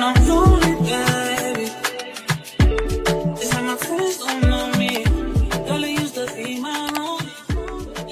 I'm lonely, baby. It's like my friends don't know me. Girl, it used to be my room.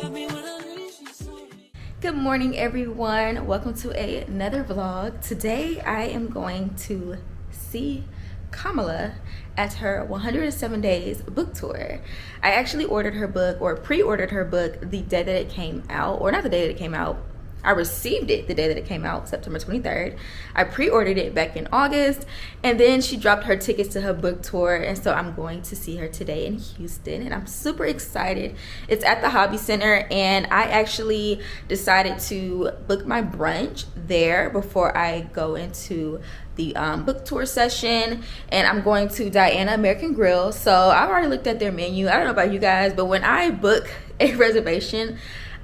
Got me with a leash, she saw me. Good morning, everyone. Welcome to another vlog. Today I am going to see Kamala at her 107 days book tour. I actually ordered her book, or pre-ordered her book, the day that it came out, or not the day that it came out. I received it the day that it came out, September 23rd. I pre-ordered it back in August, and then she dropped her tickets to her book tour, and so I'm going to see her today in Houston, and I'm super excited. It's at the Hobby Center, and I actually decided to book my brunch there before I go into the book tour session, and I'm going to Diana American Grill. So I've already looked at their menu. I don't know about you guys, but when I book a reservation,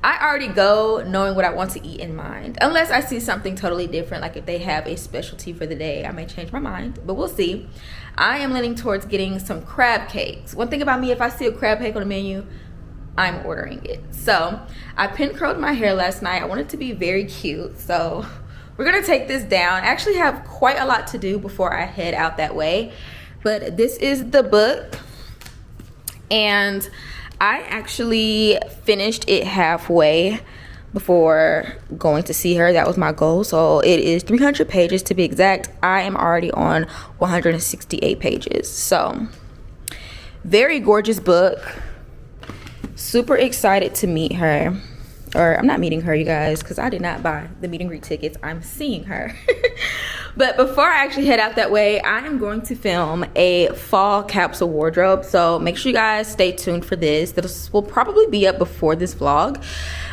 I already go knowing what I want to eat in mind, unless I see something totally different, like if they have a specialty for the day. I may change my mind, but we'll see. I am leaning towards getting some crab cakes. One thing about me, if I see a crab cake on the menu, I'm ordering it. So I pin curled my hair last night. I want it to be very cute, so we're gonna take this down. I actually have quite a lot to do before I head out that way, but this is the book, and I actually finished it halfway before going to see her. That was my goal. So it is 300 pages to be exact. I am already on 168 pages. So very gorgeous book. Super excited to meet her. Or I'm not meeting her, you guys, because I did not buy the meet and greet tickets. I'm seeing her. But before I actually head out that way, I am going to film a fall capsule wardrobe. So make sure you guys stay tuned for this. This will probably be up before this vlog.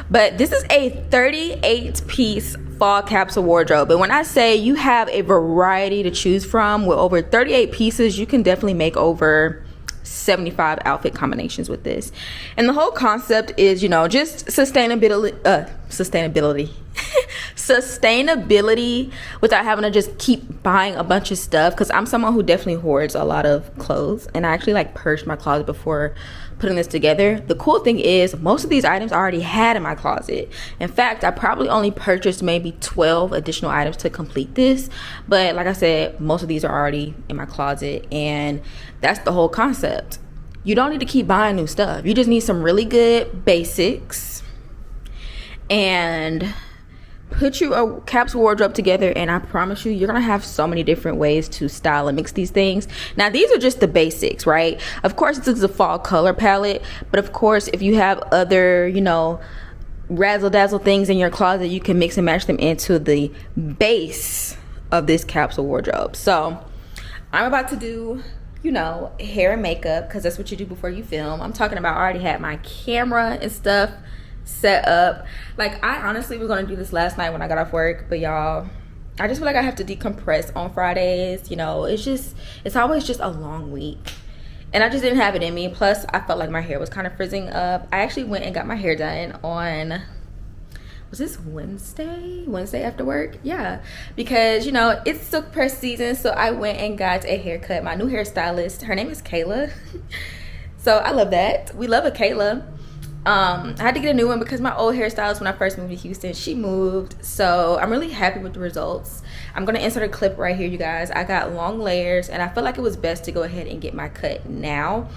But this is a 38-piece fall capsule wardrobe. And when I say you have a variety to choose from, with over 38 pieces, you can definitely make over 75 outfit combinations with this. And the whole concept is, you know, just sustainability without having to just keep buying a bunch of stuff, because I'm someone who definitely hoards a lot of clothes, and I actually like purged my closet before putting this together. The cool thing is most of these items I already had in my closet. In fact, I probably only purchased maybe 12 additional items to complete this, but like I said, most of these are already in my closet, and that's the whole concept. You don't need to keep buying new stuff. You just need some really good basics and put you a capsule wardrobe together, and I promise you, you're gonna have so many different ways to style and mix these things. Now, these are just the basics, right? Of course, this is a fall color palette, but of course, if you have other, you know, razzle dazzle things in your closet, you can mix and match them into the base of this capsule wardrobe. So I'm about to do, you know, hair and makeup, because that's what you do before you film. I'm talking about, I already had my camera and stuff set up. Like, I honestly was gonna do this last night when I got off work, but y'all, I just feel like I have to decompress on Fridays. You know, it's always just a long week, and I just didn't have it in me. Plus, I felt like my hair was kind of frizzing up. I actually went and got my hair done on, was this Wednesday after work? Yeah, because, you know, it's silk press season, so I went and got a haircut. My new hairstylist, her name is Kaela. So I love that. We love a Kaela. I had to get a new one because my old hairstylist, when I first moved to Houston, she moved. So I'm really happy with the results. I'm gonna insert a clip right here, you guys. I got long layers, and I feel like it was best to go ahead and get my cut now,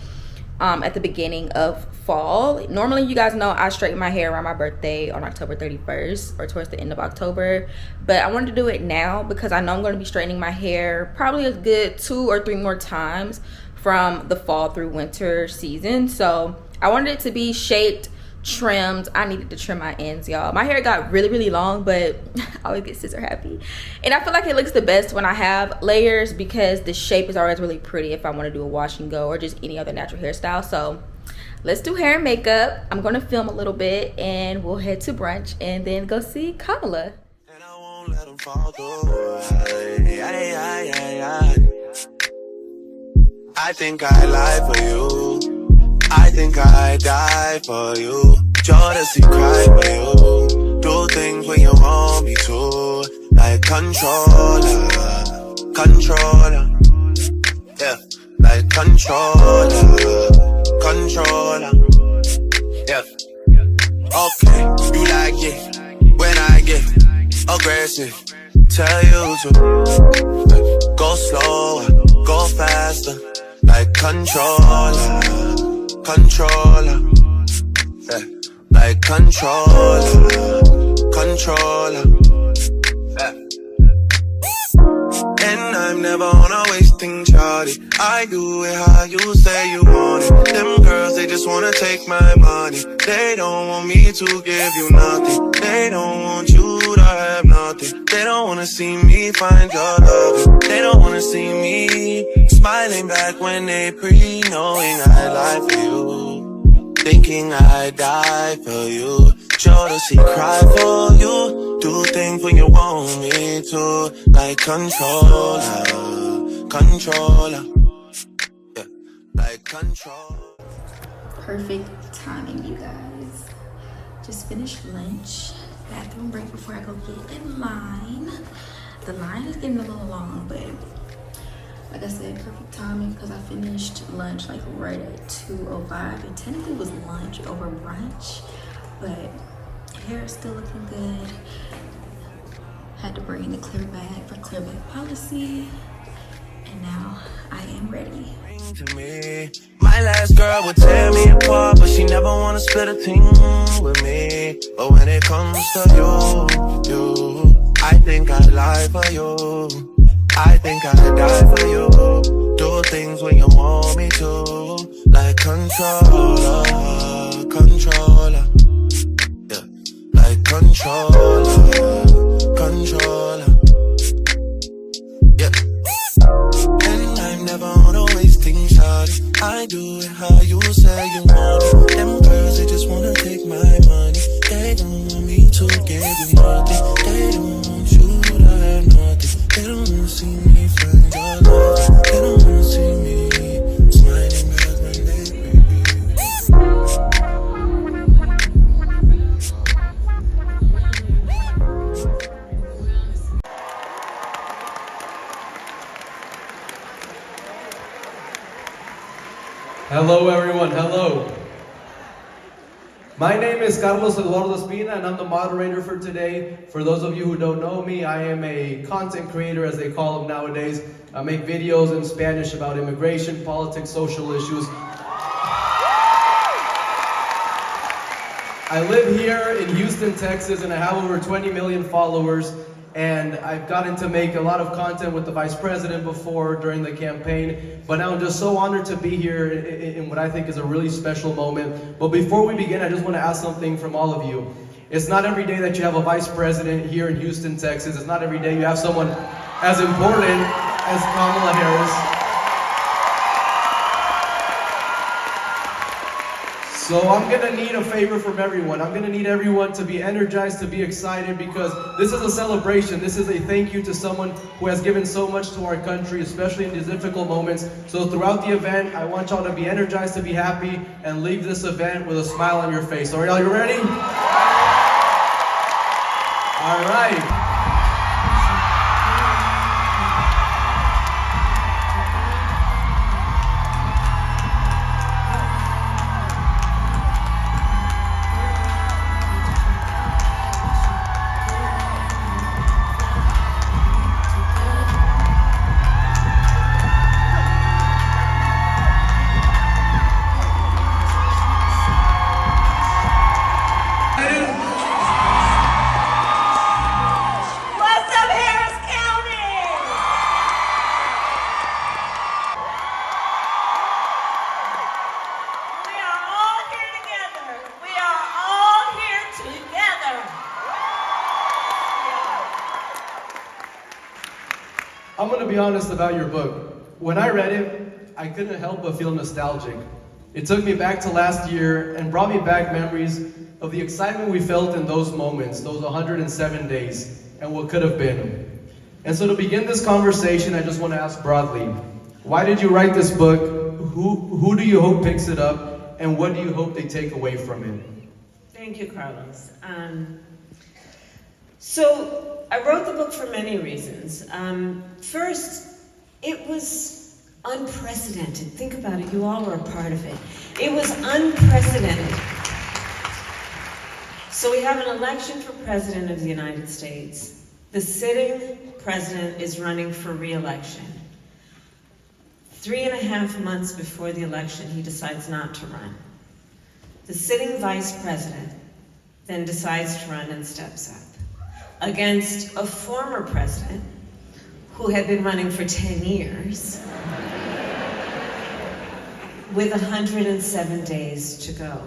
at the beginning of fall. Normally, you guys know I straighten my hair around my birthday on October 31st or towards the end of October, but I wanted to do it now because I know I'm going to be straightening my hair probably a good 2 or 3 more times from the fall through winter season. So I wanted it to be shaped, trimmed. I needed to trim my ends, y'all. My hair got really, really long, but I always get scissor happy. And I feel like it looks the best when I have layers, because the shape is always really pretty if I want to do a wash and go or just any other natural hairstyle. So let's do hair and makeup. I'm going to film a little bit, and we'll head to brunch and then go see Kamala. And I won't let them fall through. I think I lie for you. I think I die for you. Jealousy cry for you. Do things when you want me to. Like controller. Yeah, like controller. Yeah. Okay, you like it when I get aggressive. Tell you to Go slower, go faster, like controller, controller, yeah. Like controller, controller, yeah. And I'm never on a wasting charty. I do it how you say you want it. Them girls, they just wanna take my money. They don't want me to give you nothing. They don't want you to have nothing. They don't wanna see me find your love. They don't wanna see me smiling back when they pre-knowing I lie for you, thinking I die for you. Sure to see cry for you. Do things when you want me to, like controller, controller, yeah, like controller. Perfect timing, you guys. Just finished lunch. Bathroom break before I go get in line. The line is getting a little long, but like I said, perfect timing because I finished lunch like right at 2:05. And technically it was lunch over brunch, but hair is still looking good. Had to bring in the clear bag for clear bag policy. And now I am ready. To me, my last girl would tear me apart, but she never wanna split a thing with me. But when it comes to you, I think I lie for you. I think I die for you. Do things when you want me to, like controller, controller, yeah, like controller, controller, yeah. And I'm never on a wasting shawty. I do it how you say you want it. Them girls, they just wanna take my money. They don't want me to give you nothing. They don't want you to have nothing. They don't wanna see me find your love. They don't wanna see me smiling back when they baby. Hello everyone, hello. My name is Carlos Eduardo Espina and I'm the moderator for today. For those of you who don't know me, I am a content creator as they call them nowadays. I make videos in Spanish about immigration, politics, social issues. I live here in Houston, Texas, and I have over 20 million followers. And I've gotten to make a lot of content with the Vice President before during the campaign. But now I'm just so honored to be here in what I think is a really special moment. But before we begin, I just want to ask something from all of you. It's not every day that you have a Vice President here in Houston, Texas. It's not every day you have someone as important as Kamala Harris. So I'm gonna need a favor from everyone. I'm gonna need everyone to be energized, to be excited, because this is a celebration. This is a thank you to someone who has given so much to our country, especially in these difficult moments. So throughout the event, I want y'all to be energized, to be happy, and leave this event with a smile on your face. All right, y'all, you ready? All right. I'm gonna be honest about your book. When I read it, I couldn't help but feel nostalgic. It took me back to last year and brought me back memories of the excitement we felt in those moments, those 107 days, and what could have been. And so to begin this conversation, I just want to ask broadly, why did you write this book? Who do you hope picks it up? And what do you hope they take away from it? Thank you, Carlos. So I wrote the book for many reasons. First, it was unprecedented. Think about it, you all were a part of it. It was unprecedented. So we have an election for President of the United States. The sitting president is running for re-election. 3.5 months before the election, he decides not to run. The sitting vice president then decides to run and steps up against a former president who had been running for 10 years with 107 days to go.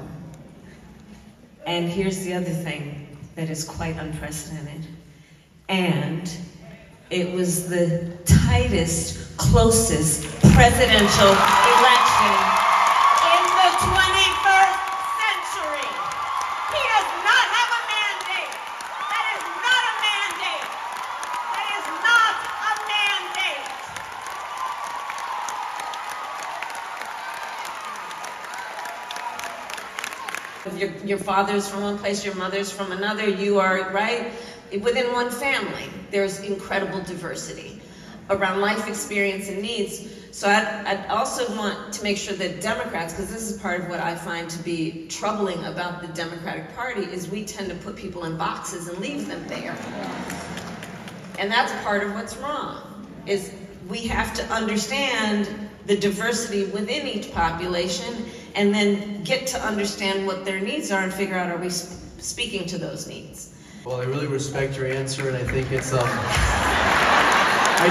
And here's the other thing that is quite unprecedented. And it was the tightest, closest presidential election in the 21st century. He does not have a mandate. That is not a mandate. That is not a mandate. Your father's from one place, your mother's from another, you are, right? Within one family, there's incredible diversity around life experience and needs. So I'd also want to make sure that Democrats, because this is part of what I find to be troubling about the Democratic Party, is we tend to put people in boxes and leave them there. And that's part of what's wrong, is we have to understand the diversity within each population and then get to understand what their needs are and figure out, are we speaking to those needs? Well, I really respect your answer, and I think it's, I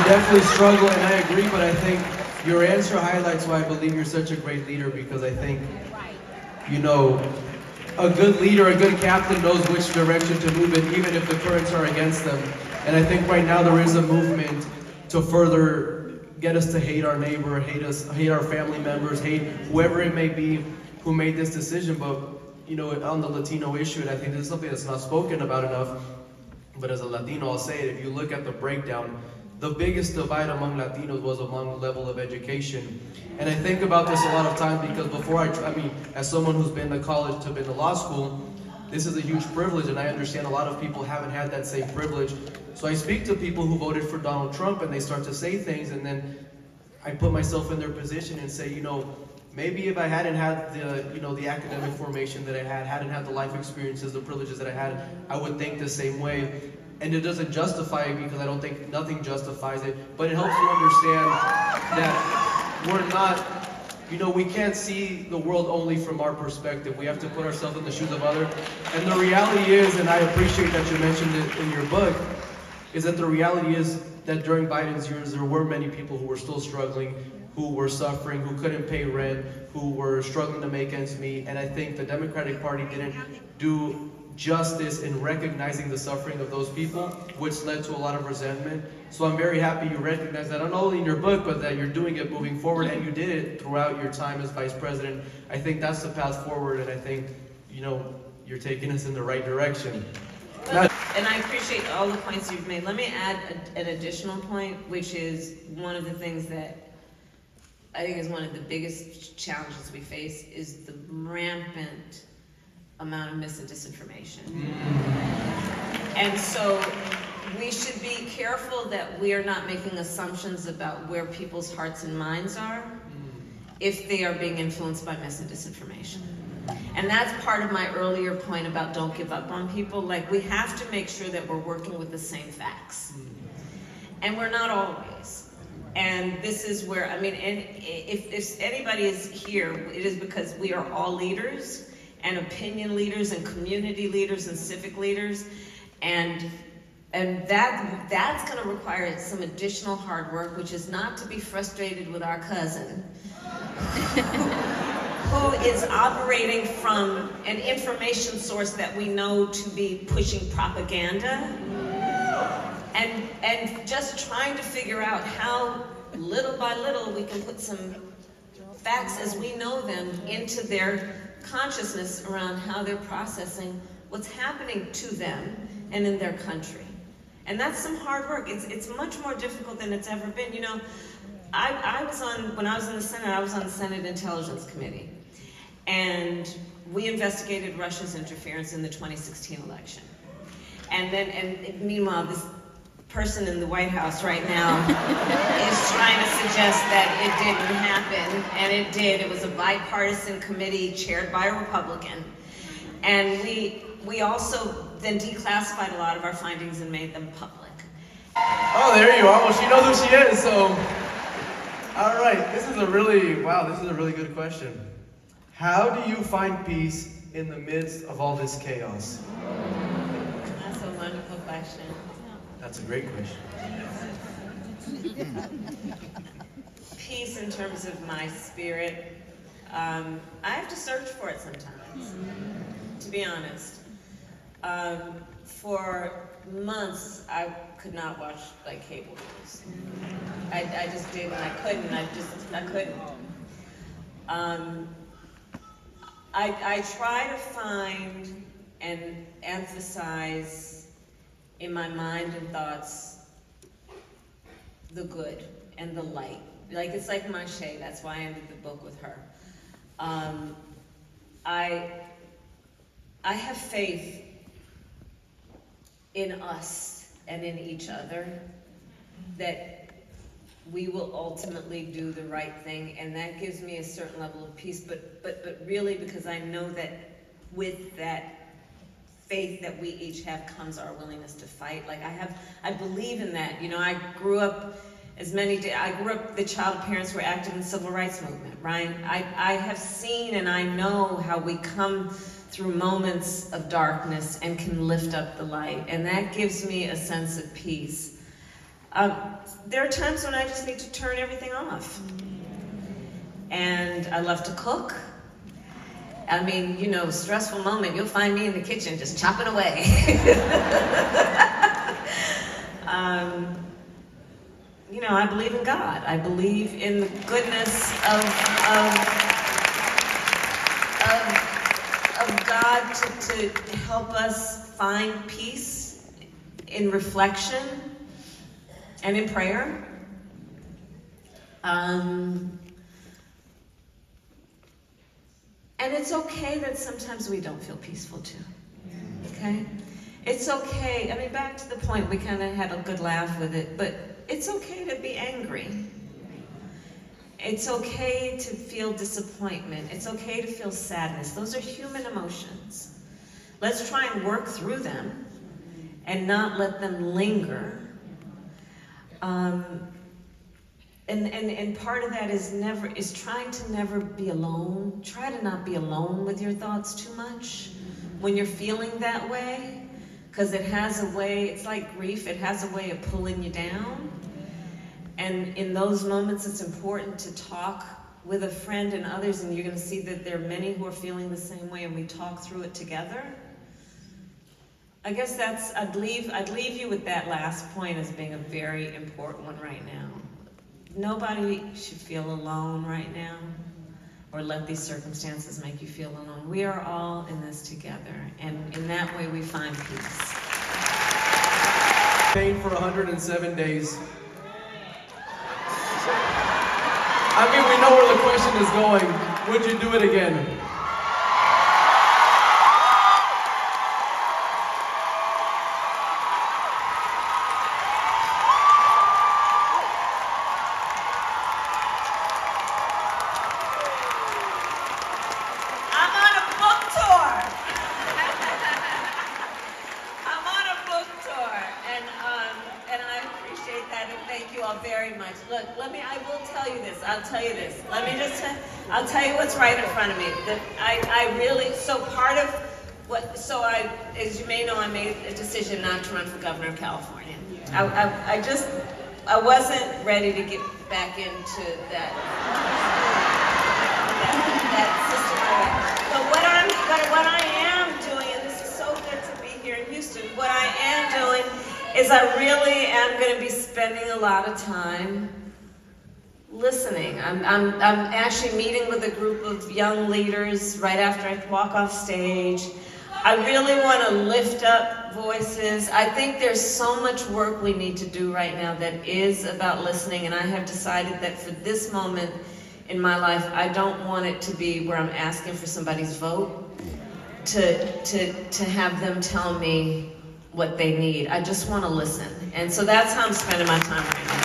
definitely struggle, and I agree, but I think your answer highlights why I believe you're such a great leader, because I think, you know, a good leader, a good captain knows which direction to move in, even if the currents are against them. And I think right now there is a movement to further get us to hate our neighbor, hate our family members, hate whoever it may be who made this decision. But you know, on the Latino issue, and I think this is something that's not spoken about enough, but as a Latino, I'll say it, if you look at the breakdown, the biggest divide among Latinos was among the level of education. And I think about this a lot of times because before I mean, as someone who's been to college, been to law school, this is a huge privilege, and I understand a lot of people haven't had that same privilege. So I speak to people who voted for Donald Trump, and they start to say things, and then I put myself in their position and say, you know, maybe if I hadn't had the, you know, the academic formation that I had, hadn't had the life experiences, the privileges that I had, I would think the same way. And it doesn't justify it, because I don't think nothing justifies it, but it helps you understand that we're not, you know, we can't see the world only from our perspective. We have to put ourselves in the shoes of others. And the reality is, and I appreciate that you mentioned it in your book, is that the reality is that during Biden's years, there were many people who were still struggling, who were suffering, who couldn't pay rent, who were struggling to make ends meet. And I think the Democratic Party didn't do justice in recognizing the suffering of those people, which led to a lot of resentment. So I'm very happy you recognize that, not only in your book, but that you're doing it moving forward, and you did it throughout your time as vice president. I think that's the path forward, and I think, you know, you're taking us in the right direction. And I appreciate all the points you've made. Let me add an additional point, which is one of the things that I think is one of the biggest challenges we face, is the rampant amount of mis and disinformation. And so we should be careful that we are not making assumptions about where people's hearts and minds are if they are being influenced by mis and disinformation. And that's part of my earlier point about don't give up on people. Like, we have to make sure that we're working with the same facts. And we're not always. And this is where, I mean, and if anybody is here, it is because we are all leaders, and opinion leaders, and community leaders, and civic leaders. And that's gonna require some additional hard work, which is not to be frustrated with our cousin, who is operating from an information source that we know to be pushing propaganda, and just trying to figure out how, little by little, we can put some facts as we know them into their consciousness around how they're processing what's happening to them and in their country. And that's some hard work. It's much more difficult than it's ever been. You know, when I was in the Senate, I was on the Senate Intelligence Committee. And we investigated Russia's interference in the 2016 election. And meanwhile, this person in the White House right now is trying to suggest that it didn't happen, and it did. It was a bipartisan committee chaired by a Republican. And we also then declassified a lot of our findings and made them public. Oh, there you are. Well, she knows who she is, so. All right, this is a really good question. How do you find peace in the midst of all this chaos? That's a wonderful question. That's a great question. Peace in terms of my spirit. I have to search for it sometimes, to be honest. For months, I could not watch like cable news. I just didn't. I couldn't. I couldn't. I try to find and emphasize in my mind and thoughts the good and the light. Like, it's like Mache, that's why I ended the book with her. I have faith in us and in each other that we will ultimately do the right thing, and that gives me a certain level of peace, but really because I know that with that faith that we each have comes our willingness to fight. Like, I believe in that. You know, I grew up the child of parents who were active in the civil rights movement, right? I have seen and I know how we come through moments of darkness and can lift up the light, and that gives me a sense of peace. There are times when I just need to turn everything off. And I love to cook. I mean, you know, stressful moment, you'll find me in the kitchen just chopping away. You know, I believe in God. I believe in the goodness of God to help us find peace in reflection and in prayer. And it's okay that sometimes we don't feel peaceful too, okay? It's okay, I mean, back to the point, we kind of had a good laugh with it, but it's okay to be angry. It's okay to feel disappointment. It's okay to feel sadness. Those are human emotions. Let's try and work through them and not let them linger. And part of that is trying to never be alone. Try to not be alone with your thoughts too much when you're feeling that way, because it has a way, it's like grief, it has a way of pulling you down. And in those moments, it's important to talk with a friend and others, and you're going to see that there are many who are feeling the same way, and we talk through it together. I guess I'd leave you with that last point as being a very important one right now. Nobody should feel alone right now, or let these circumstances make you feel alone. We are all in this together, and in that way we find peace. Pain for 107 days. I mean, we know where the question is going. Would you do it again? I'll tell you what's right in front of me. As you may know, I made a decision not to run for governor of California. I wasn't ready to get back into that system. But what I am doing, and this is so good to be here in Houston, what I am doing is I really am going to be spending a lot of time listening. I'm actually meeting with a group of young leaders right after I walk off stage. I really want to lift up voices. I think there's so much work we need to do right now that is about listening, and I have decided that for this moment in my life, I don't want it to be where I'm asking for somebody's vote to have them tell me what they need. I just want to listen. And so that's how I'm spending my time right now.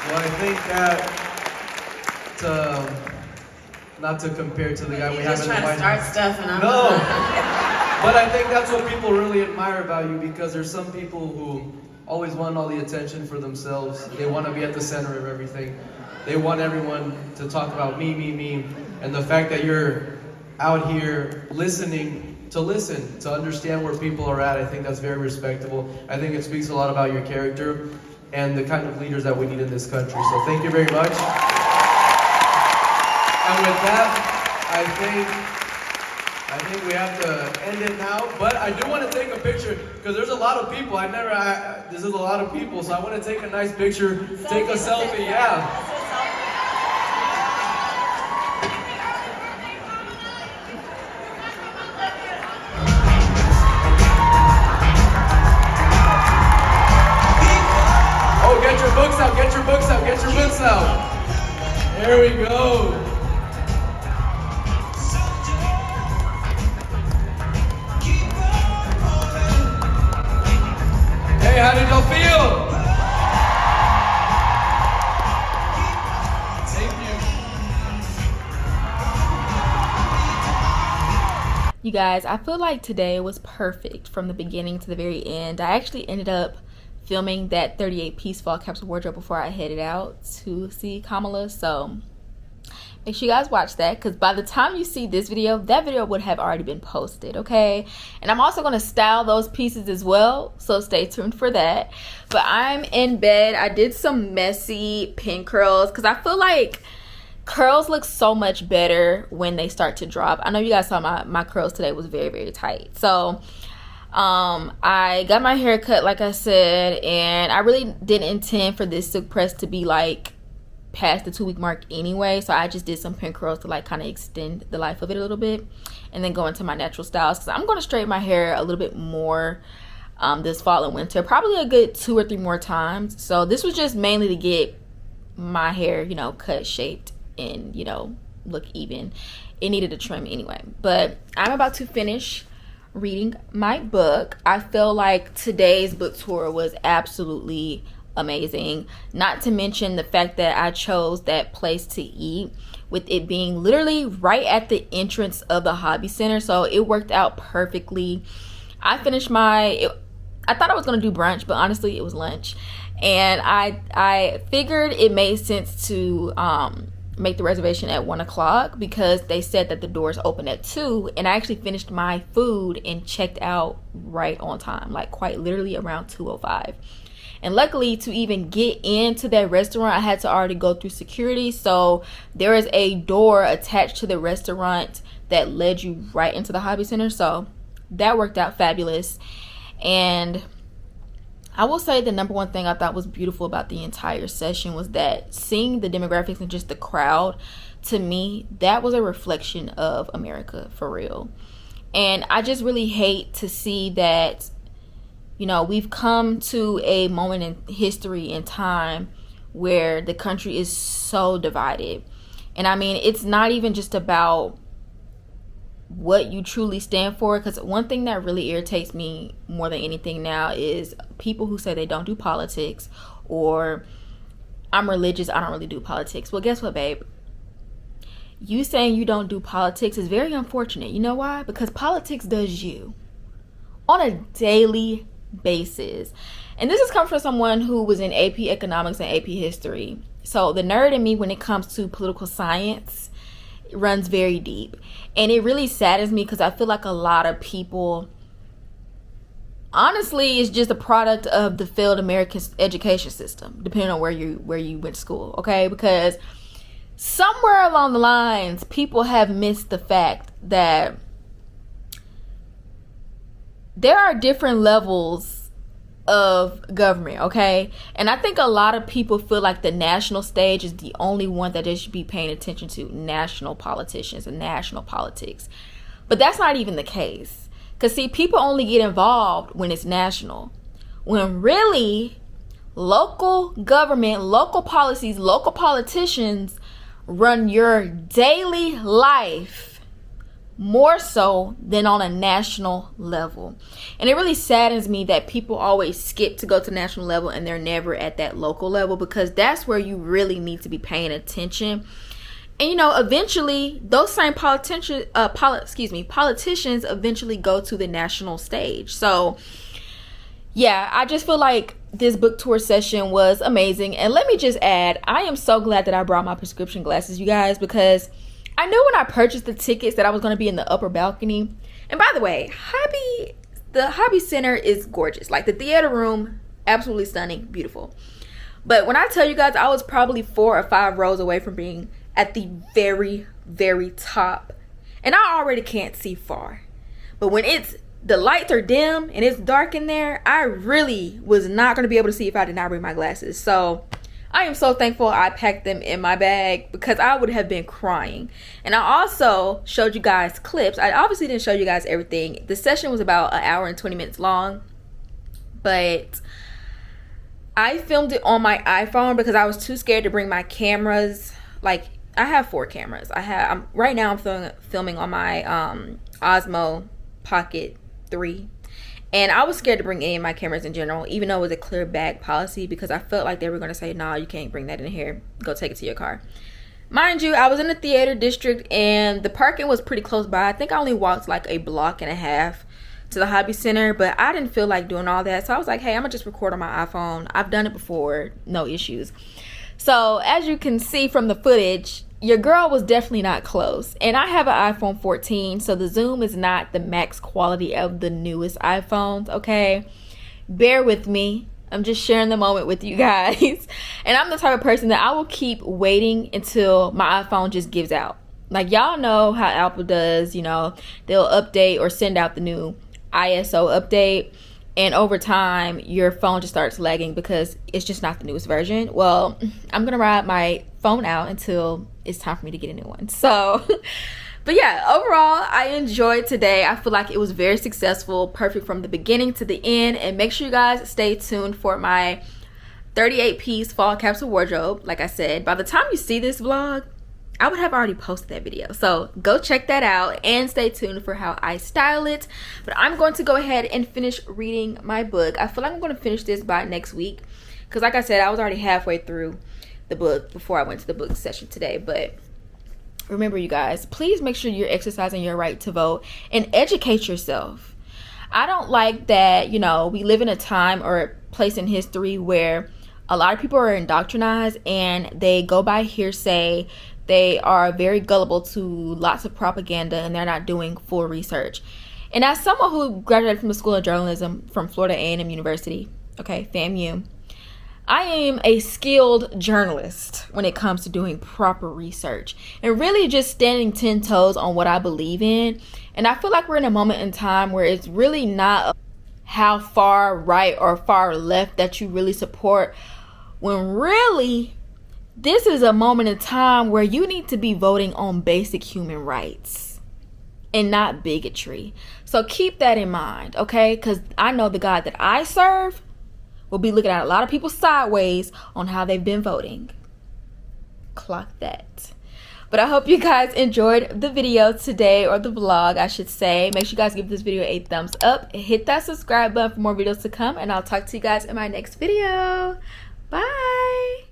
Well, I think that, not to compare to the guy we have in the White House. Just trying to start stuff and I'm No. But I think that's what people really admire about you, because there's some people who always want all the attention for themselves. They want to be at the center of everything. They want everyone to talk about me, me, me. And the fact that you're out here listening, to understand where people are at, I think that's very respectable. I think it speaks a lot about your character and the kind of leaders that we need in this country. So thank you very much. And with that, I think we have to end it now. But I do want to take a picture, because there's a lot of people. This is a lot of people, so I want to take a nice picture, take a selfie, yeah. Get your books out. There we go. Hey, how did y'all feel? Thank you. You guys, I feel like today was perfect from the beginning to the very end. I actually ended up filming that 38-piece fall capsule wardrobe before I headed out to see Kamala, so make sure you guys watch that, because by the time you see this video, that video would have already been posted, okay? And I'm also going to style those pieces as well, so stay tuned for that. But I'm in bed. I did some messy pin curls, because I feel like curls look so much better when they start to drop. I know you guys saw my curls today was very, very tight, so I got my hair cut, like I said, and I really didn't intend for this silk press to be like past the 2-week mark anyway, so I just did some pin curls to like kind of extend the life of it a little bit, and then go into my natural styles, because I'm going to straighten my hair a little bit more this fall and winter, probably a good 2 or 3 more times. So this was just mainly to get my hair, you know, cut, shaped, and, you know, look even. It needed a trim anyway. But I'm about to finish reading my book. I feel like today's book tour was absolutely amazing, not to mention the fact that I chose that place to eat, with it being literally right at the entrance of the hobby center, so it worked out perfectly. I finished I thought I was gonna do brunch, but honestly it was lunch, and I figured it made sense to make the reservation at 1 o'clock, because they said that the doors open at 2, and I actually finished my food and checked out right on time, like quite literally around 2:05. And luckily, to even get into that restaurant, I had to already go through security, so there is a door attached to the restaurant that led you right into the hobby center, so that worked out fabulous. And I will say the number one thing I thought was beautiful about the entire session was that seeing the demographics and just the crowd, to me, that was a reflection of America, for real. And I just really hate to see that, you know, we've come to a moment in history and time where the country is so divided. And I mean, it's not even just about what you truly stand for, because one thing that really irritates me more than anything now is people who say they don't do politics, or I'm religious, I don't really do politics. Well, guess what, babe? You saying you don't do politics is very unfortunate. You know why? Because politics does you on a daily basis. And this has come from someone who was in AP economics and AP history. So the nerd in me, when it comes to political science, runs very deep, and it really saddens me, because I feel like a lot of people, honestly, it's just a product of the failed American education system, depending on where you went to school, okay? Because somewhere along the lines, people have missed the fact that there are different levels of government, okay? And I think a lot of people feel like the national stage is the only one that they should be paying attention to, national politicians and national politics. But that's not even the case, because see, people only get involved when it's national, when really local government, local policies, local politicians run your daily life more so than on a national level. And it really saddens me that people always skip to go to national level and they're never at that local level, because that's where you really need to be paying attention And you know, eventually those same politicians eventually go to the national stage. So yeah, I just feel like this book tour session was amazing. And let me just add, I am so glad that I brought my prescription glasses, you guys, because I knew when I purchased the tickets that I was going to be in the upper balcony. And by the way, the Hobby Center is gorgeous. Like, the theater room, absolutely stunning, beautiful. But when I tell you guys, I was probably 4 or 5 rows away from being at the very, very top. And I already can't see far. But when the lights are dim and it's dark in there, I really was not going to be able to see if I did not bring my glasses. So I am so thankful I packed them in my bag, because I would have been crying. And I also showed you guys clips. I obviously didn't show you guys everything. The session was about 1 hour and 20 minutes long, but I filmed it on my iPhone because I was too scared to bring my cameras. Like, I have 4 cameras. Right now I'm filming on my Osmo Pocket 3. And I was scared to bring any of my cameras in general, even though it was a clear bag policy, because I felt like they were going to say, nah, you can't bring that in here. Go take it to your car. Mind you, I was in the theater district and the parking was pretty close by. I think I only walked like a block and a half to the Hobby Center, but I didn't feel like doing all that. So I was like, hey, I'm going to just record on my iPhone. I've done it before. No issues. So as you can see from the footage, your girl was definitely not close. And I have an iPhone 14, so the zoom is not the max quality of the newest iPhones, okay? Bear with me. I'm just sharing the moment with you guys. And I'm the type of person that I will keep waiting until my iPhone just gives out. Like, y'all know how Apple does, you know, they'll update or send out the new ISO update, and over time your phone just starts lagging because it's just not the newest version. Well, I'm gonna ride my phone out until it's time for me to get a new one. So but yeah, overall I enjoyed today. I feel like it was very successful, perfect from the beginning to the end. And make sure you guys stay tuned for my 38-piece fall capsule wardrobe. Like I said, by the time you see this vlog, I would have already posted that video. So go check that out and stay tuned for how I style it. But I'm going to go ahead and finish reading my book. I feel like I'm going to finish this by next week, because like I said, I was already halfway through the book before I went to the book session today. But remember, you guys, please make sure you're exercising your right to vote and educate yourself. I don't like that, you know, we live in a time or a place in history where a lot of people are indoctrinized and they go by hearsay. They are very gullible to lots of propaganda, and they're not doing full research. And as someone who graduated from the School of Journalism from Florida A&M University, okay, FAMU, I am a skilled journalist when it comes to doing proper research and really just standing 10 toes on what I believe in. And I feel like we're in a moment in time where it's really not how far right or far left that you really support, when really this is a moment in time where you need to be voting on basic human rights and not bigotry. So keep that in mind, okay? Because I know the God that I serve will be looking at a lot of people sideways on how they've been voting. Clock that. But I hope you guys enjoyed the video today, or the vlog I should say. Make sure you guys give this video a thumbs up, hit that subscribe button for more videos to come, and I'll talk to you guys in my next video. Bye.